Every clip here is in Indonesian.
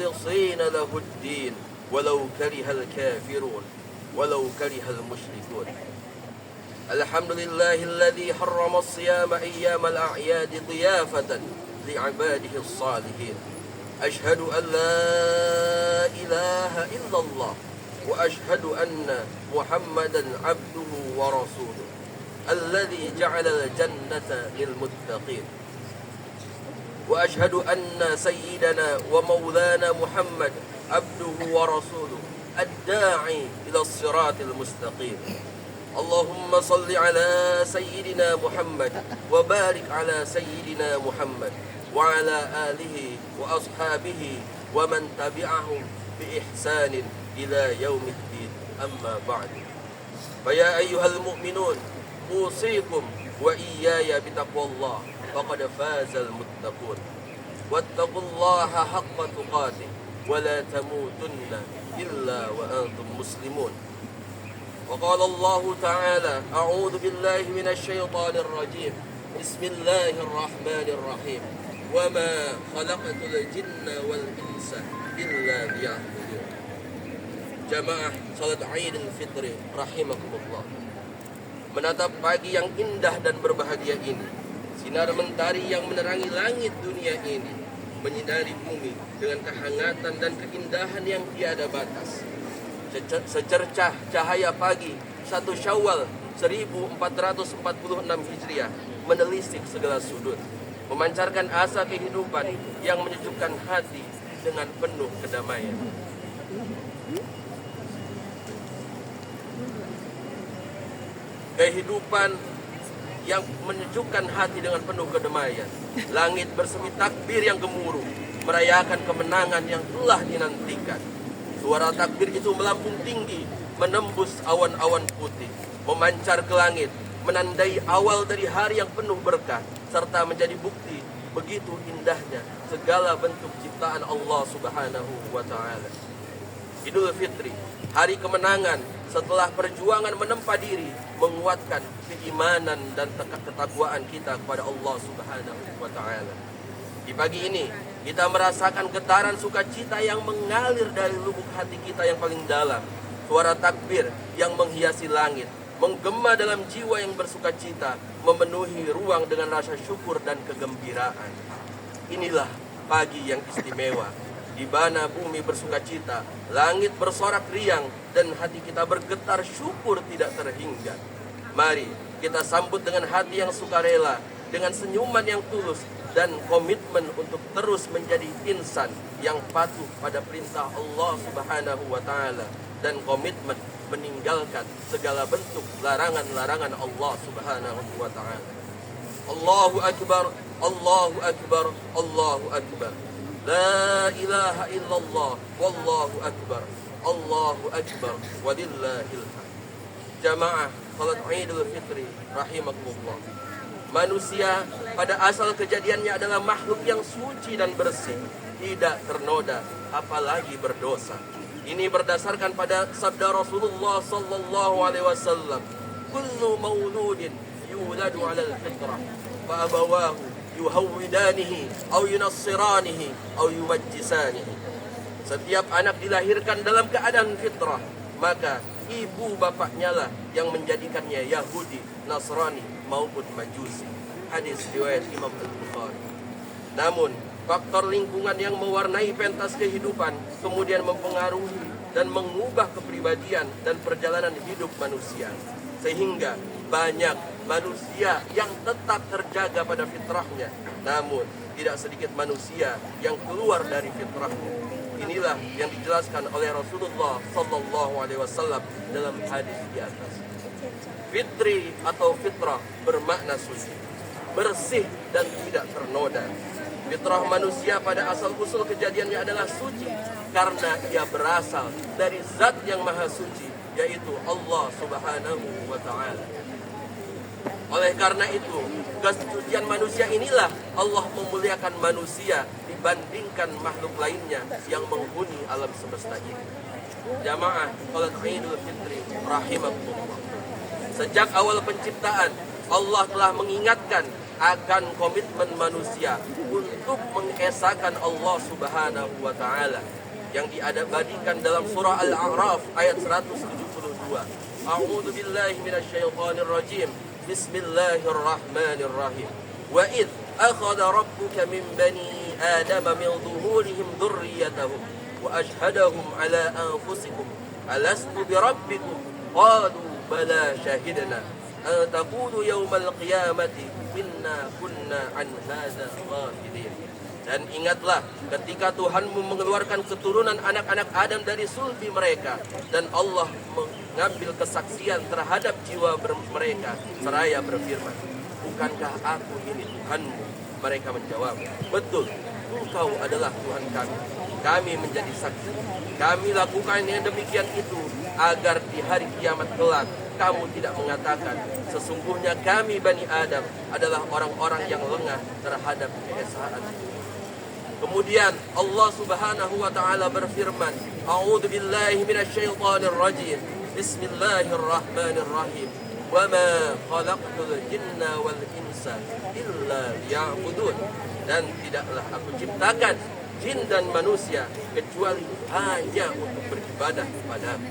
مخلصين له الدين ولو كره الكافرون ولو كره المشركون. الحمد لله الذي حرم الصيام أيام الأعياد ضيافة لعباده الصالحين. أشهد أن لا إله إلا الله وأشهد أن محمدا عبده ورسوله الذي جعل الجنة للمتقين. وأشهد أن سيدنا ومولانا محمد عبده ورسوله الداعي إلى الصراط المستقيم. اللهم صل على سيدنا محمد وبارك على سيدنا محمد وعلى آله وأصحابه ومن تبعهم بإحسان إلى يوم الدين. أما بعد، فيا أيها المؤمنون أوصيكم وإياي بتقوى الله فقد فاز المتقون. واتقوا الله حق تقاته ولا تموتن إلا وأنتم مسلمون. وقال الله تعالى: أعوذ بالله من الشيطان الرجيم، بسم الله الرحمن الرحيم، وما خلقت الجن والإنس إلا ليعبدون. Jamaah salat Idul Fitri rahimakumullah. Menatap pagi yang indah dan berbahagia ini, sinar mentari yang menerangi langit dunia ini, menyinari bumi dengan kehangatan dan keindahan yang tiada batas. Secercah cahaya pagi 1 Syawal 1446 Hijriah menelisik segala sudut, memancarkan asa kehidupan yang menyejukkan hati dengan penuh kedamaian. Kehidupan yang menyejukkan hati dengan penuh kedamaian. Langit bersemi takbir yang gemuruh, merayakan kemenangan yang telah dinantikan. Suara takbir itu melambung tinggi, menembus awan-awan putih, memancar ke langit, menandai awal dari hari yang penuh berkah, serta menjadi bukti begitu indahnya segala bentuk ciptaan Allah Subhanahu wa Ta'ala. Idul Fitri, hari kemenangan setelah perjuangan menempa diri, menguatkan keimanan dan ketakwaan kita kepada Allah Subhanahu wa Ta'ala. Di pagi ini kita merasakan getaran sukacita yang mengalir dari lubuk hati kita yang paling dalam. Suara takbir yang menghiasi langit, menggema dalam jiwa yang bersukacita, memenuhi ruang dengan rasa syukur dan kegembiraan. Inilah pagi yang istimewa, di mana bumi bersukacita, langit bersorak riang, dan hati kita bergetar syukur tidak terhingga. Mari kita sambut dengan hati yang sukarela, dengan senyuman yang tulus, dan komitmen untuk terus menjadi insan yang patuh pada perintah Allah Subhanahu wa Ta'ala, dan komitmen meninggalkan segala bentuk larangan-larangan Allah Subhanahu wa Ta'ala. Allahu Akbar, Allahu Akbar, Allahu Akbar. La ilaha illallah, wallahu akbar, Allahu akbar, walillahil hamd. Jamaah salat Idul Fitri rahimakumullah. Manusia pada asal kejadiannya adalah makhluk yang suci dan bersih, tidak ternoda apalagi berdosa. Ini berdasarkan pada sabda Rasulullah sallallahu alaihi wasallam, kullu mauludin yuladu 'alal fitrah fa abawahu yuhawwidanihi aw yunassiranihi aw yumajjisanihi. Setiap anak dilahirkan dalam keadaan fitrah, maka ibu bapaknya lah yang menjadikannya Yahudi, Nasrani maupun Majusi. Hadis riwayat Imam Al-Bukhari. Namun faktor lingkungan yang mewarnai pentas kehidupan kemudian mempengaruhi dan mengubah kepribadian dan perjalanan hidup manusia, sehingga banyak manusia yang tetap terjaga pada fitrahnya, namun tidak sedikit manusia yang keluar dari fitrahnya. Inilah yang dijelaskan oleh Rasulullah sallallahu alaihi wasallam dalam hadis di atas. Fitri atau fitrah bermakna suci, bersih dan tidak ternoda. Fitrah manusia pada asal usul kejadiannya adalah suci karena ia berasal dari zat yang maha suci, yaitu Allah Subhanahu wa Ta'ala. Oleh karena itu, kesucian manusia inilah Allah memuliakan manusia dibandingkan makhluk lainnya yang menghuni alam semesta ini. Jamaah salat Idul Fitri rahimakumullah. Sejak awal penciptaan, Allah telah mengingatkan akan komitmen manusia untuk untuk mengesahkan Allah Subhanahu wa taala yang diabadikan dalam surah Al-A'raf ayat 172. A'udzu billahi minasyaitonir rajim. Bismillahirrahmanirrahim. Wa id akhadha rabbuka min bani adama min dhuhurihim dhurriyyatahum wa ashhadahum ala anfusihim alastu birabbikum qalu bala syahidna an taqulu yawmal qiyamati inna kunna an hadza ghafilin. Dan ingatlah ketika Tuhanmu mengeluarkan keturunan anak-anak Adam dari sulbi mereka, dan Allah mengambil kesaksian terhadap jiwa mereka seraya berfirman, bukankah aku ini Tuhanmu? Mereka menjawab, betul, Engkau adalah Tuhan kami. Kami menjadi saksi. Kami lakukan yang demikian itu agar di hari kiamat kelak kamu tidak mengatakan sesungguhnya kami Bani Adam adalah orang-orang yang lengah terhadap keesaan. Kemudian Allah Subhanahu wa taala berfirman, A'udzu billahi minasyaitonir rajim. Bismillahirrahmanirrahim. Wa ma khalaqtul jinna wal insa illa liya'budun. Dan tidaklah aku ciptakan jin dan manusia kecuali hanya untuk beribadah kepadamu.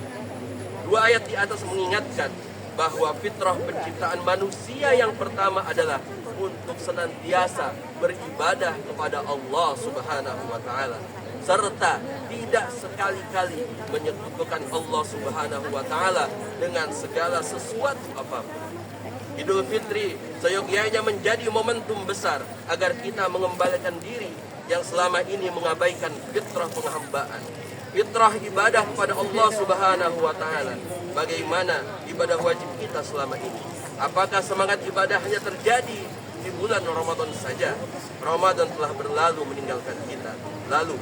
Dua ayat di atas mengingatkan bahwa fitrah penciptaan manusia yang pertama adalah untuk senantiasa beribadah kepada Allah Subhanahu wa taala, serta tidak sekali-kali menyekutukan Allah Subhanahu wa taala dengan segala sesuatu apapun. Idul Fitri seyogyanya menjadi momentum besar agar kita mengembalikan diri yang selama ini mengabaikan fitrah penghambaan, fitrah ibadah kepada Allah Subhanahu wa taala. Bagaimana ibadah wajib kita selama ini? Apakah semangat ibadah hanya terjadi di bulan Ramadan saja? Ramadan telah berlalu meninggalkan kita. Lalu,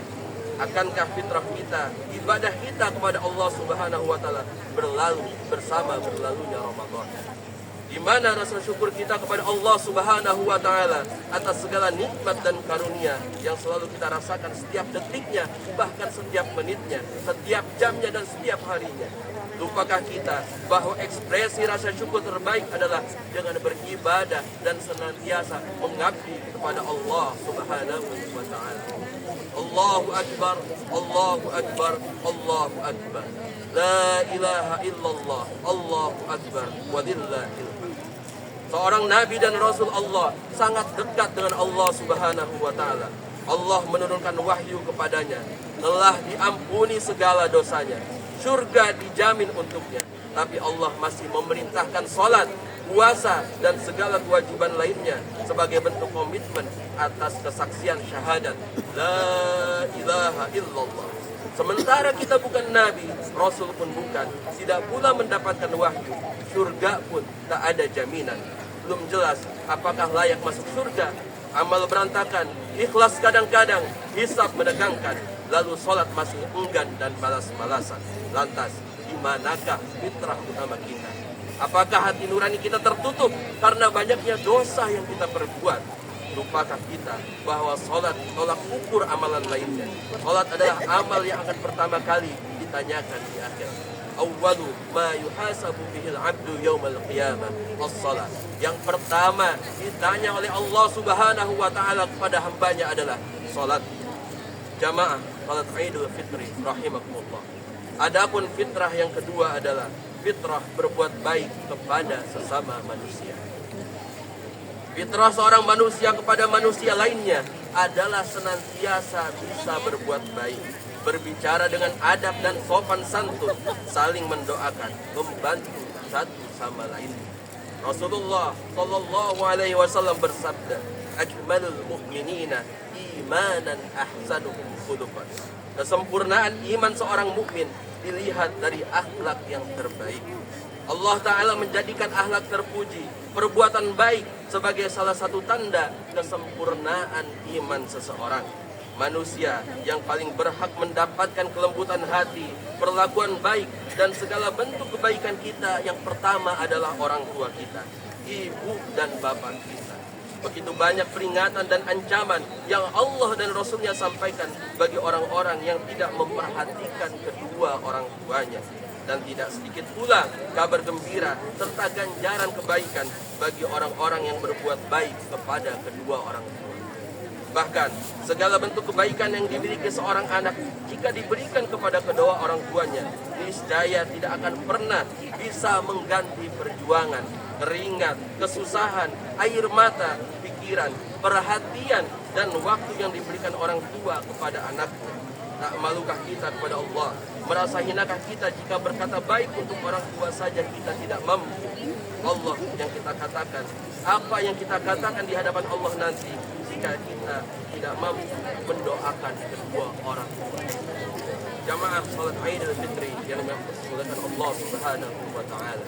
akankah fitrah kita, ibadah kita kepada Allah Subhanahu wa taala berlalu bersama berlalunya Ramadan? Di mana rasa syukur kita kepada Allah Subhanahu wa taala atas segala nikmat dan karunia yang selalu kita rasakan setiap detiknya, bahkan setiap menitnya, setiap jamnya dan setiap harinya? Lupakah kita bahwa ekspresi rasa syukur terbaik adalah dengan beribadah dan senantiasa mengabdi kepada Allah Subhanahu wa taala? Allahu Akbar, Allahu Akbar, Allahu Akbar. La ilaha illallah, Allahu Akbar, walillahil hamd. Seorang nabi dan rasul Allah sangat dekat dengan Allah Subhanahu wa taala. Allah menurunkan wahyu kepadanya, telah diampuni segala dosanya, surga dijamin untuknya. Tapi Allah masih memerintahkan salat, puasa dan segala kewajiban lainnya sebagai bentuk komitmen atas kesaksian syahadat la ilaha illallah. Sementara kita bukan nabi, rasul pun bukan, tidak pula mendapatkan wahyu, surga pun tak ada jaminan. Belum jelas apakah layak masuk surga. Amal berantakan, ikhlas kadang-kadang, hisab menegangkan, lalu sholat masih enggan dan malas-malasan. Lantas, di manakah fitrah utama kita? Apakah hati nurani kita tertutup karena banyaknya dosa yang kita perbuat? Lupakah kita bahwa sholat tolak ukur amalan lainnya? Sholat adalah amal yang akan pertama kali ditanyakan di akhir. Awwalu ma yuhasabu bihil abdu yaumal qiyamah as-salat. Yang pertama ditanya oleh Allah Subhanahu wa taala kepada hambanya adalah salat. Jamaah salat Idul Fitri rahimakumullah. Adapun fitrah yang kedua adalah fitrah berbuat baik kepada sesama manusia. Fitrah seorang manusia kepada manusia lainnya adalah senantiasa bisa berbuat baik, berbicara dengan adab dan sopan santun, saling mendoakan, membantu satu sama lain. Rasulullah Shallallahu Alaihi Wasallam bersabda, "Ajmalul mu'minina imanan ahsanuhum khuluqan." Kesempurnaan iman seorang mukmin dilihat dari akhlak yang terbaik. Allah Ta'ala menjadikan akhlak terpuji, perbuatan baik sebagai salah satu tanda kesempurnaan iman seseorang. Manusia yang paling berhak mendapatkan kelembutan hati, perlakuan baik, dan segala bentuk kebaikan kita yang pertama adalah orang tua kita, ibu dan bapak kita. Begitu banyak peringatan dan ancaman yang Allah dan Rasulnya sampaikan bagi orang-orang yang tidak memperhatikan kedua orang tuanya. Dan tidak sedikit pula kabar gembira serta ganjaran kebaikan bagi orang-orang yang berbuat baik kepada kedua orang tua. Bahkan segala bentuk kebaikan yang dimiliki seorang anak jika diberikan kepada kedua orang tuanya, niscaya tidak akan pernah bisa mengganti perjuangan, keringat, kesusahan, air mata, pikiran, perhatian, dan waktu yang diberikan orang tua kepada anaknya. Tak malukah kita kepada Allah? Merasa hinakah kita jika berkata baik untuk orang tua saja kita tidak mampu? Allah yang kita katakan, apa yang kita katakan di hadapan Allah nanti jika kita tidak mampu mendoakan kedua orang tua? Jamaah salat Idul Fitri yang dimuliakan Allah Subhanahu wa taala.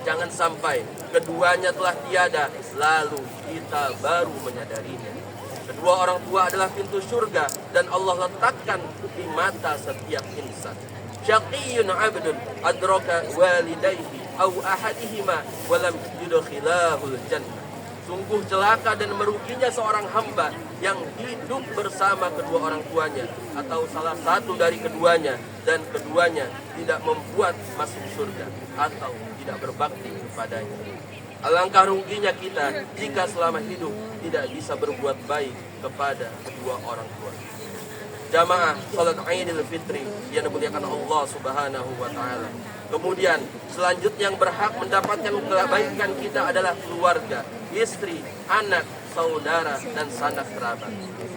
Jangan sampai keduanya telah tiada lalu kita baru menyadarinya. Kedua orang tua adalah pintu surga dan Allah letakkan di mata setiap insan. Syaqiyyun 'abdun adraka walidayhi aw ahadihima wa lam yudkhilahul jannah. Sungguh celaka dan meruginya seorang hamba yang hidup bersama kedua orang tuanya atau salah satu dari keduanya dan keduanya tidak membuat masuk surga atau tidak berbakti kepadanya. Alangkah ruginya kita jika selama hidup tidak bisa berbuat baik kepada kedua orang tua. Jamaah salat Idul Fitri yang dimuliakan Allah Subhanahu wa taala. Kemudian selanjutnya yang berhak mendapatkan kebaikan kita adalah keluarga, istri, anak, saudara, dan sanak kerabat.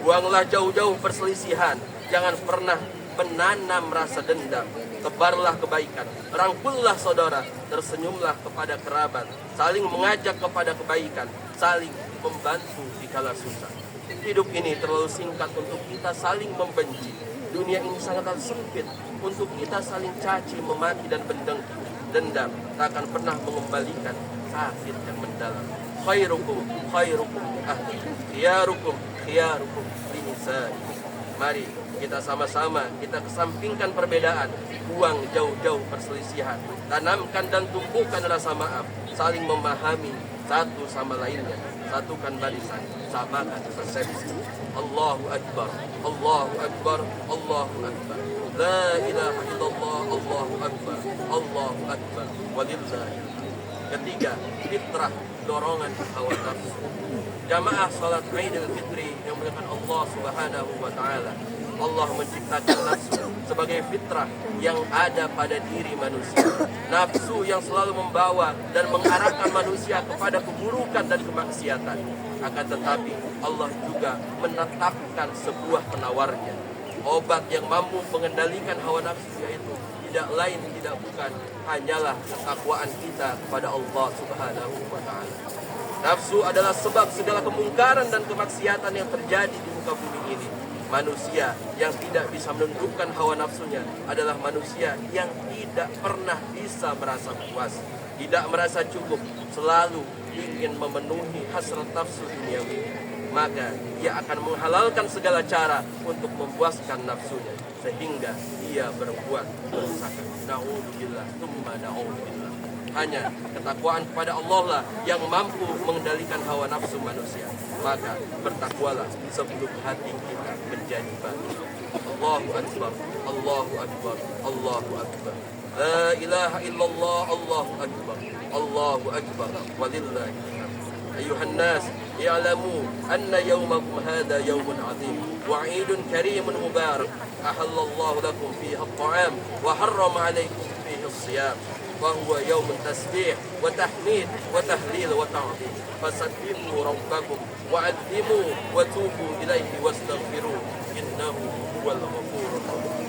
Buanglah jauh-jauh perselisihan, jangan pernah menanam rasa dendam. Tebarlah kebaikan, rangkullah saudara, tersenyumlah kepada kerabat, saling mengajak kepada kebaikan, saling membantu di kala susah. Hidup ini terlalu singkat untuk kita saling membenci. Dunia ini sangatlah sempit untuk kita saling caci, memaki, dan dendam. Tak akan pernah mengembalikan sakit yang mendalam. Khairukum khairukum ahli, khiyarukum khiyarukum linisai. Mari kita sama-sama kita kesampingkan perbedaan, buang jauh-jauh perselisihan, tanamkan dan tumbuhkan rasa maaf, saling memahami satu sama lainnya, satukan barisan, samakan persepsi. Allahu Akbar, Allahu Akbar, Allahu Akbar. La ilaha illallah, Allahu Akbar, Allahu Akbar. Walillahi. Ketiga, fitrah, dorongan hawa nafsu. Jamaah salat Idul Fitri yang dimuliakan Allah Subhanahu wa taala. Allah menciptakan nafsu sebagai fitrah yang ada pada diri manusia. Nafsu yang selalu membawa dan mengarahkan manusia kepada keburukan dan kemaksiatan. Akan tetapi Allah juga menetapkan sebuah penawarnya. Obat yang mampu mengendalikan hawa nafsu yaitu tidak lain tidak bukan hanyalah ketakwaan kita kepada Allah Subhanahu wa taala. Nafsu adalah sebab segala kemungkaran dan kemaksiatan yang terjadi di muka bumi ini. Manusia yang tidak bisa menundukkan hawa nafsunya adalah manusia yang tidak pernah bisa merasa puas, tidak merasa cukup, selalu ingin memenuhi hasrat nafsu duniawi. Maka ia akan menghalalkan segala cara untuk memuaskan nafsunya sehingga ia berbuat kerusakan. Na'udzubillah, tsumma na'udzubillah. Hanya ketakwaan kepada Allah lah yang mampu mengendalikan hawa nafsu manusia. Maka bertakwalah sebelum hati kita menjadi batu. Allahu Akbar, Allahu Akbar, Allahu Akbar. La ilaha illallah, Allahu Akbar, Allahu Akbar. Walillahi hamd. Ayuhan nas, i'lamu anna yawmakum hadha yawmun 'azim wa 'idun karimun mubarak. Ahallallahu lakum fiha at-ta'am wa harrama 'alaykum fihi as-siyam. وهو يوم تسبيح وتحميد وتهليل وتعظيم فسبحوا ربكم وعظموا وتوبوا إليه واستغفروه إنه هو الغفور الرحيم.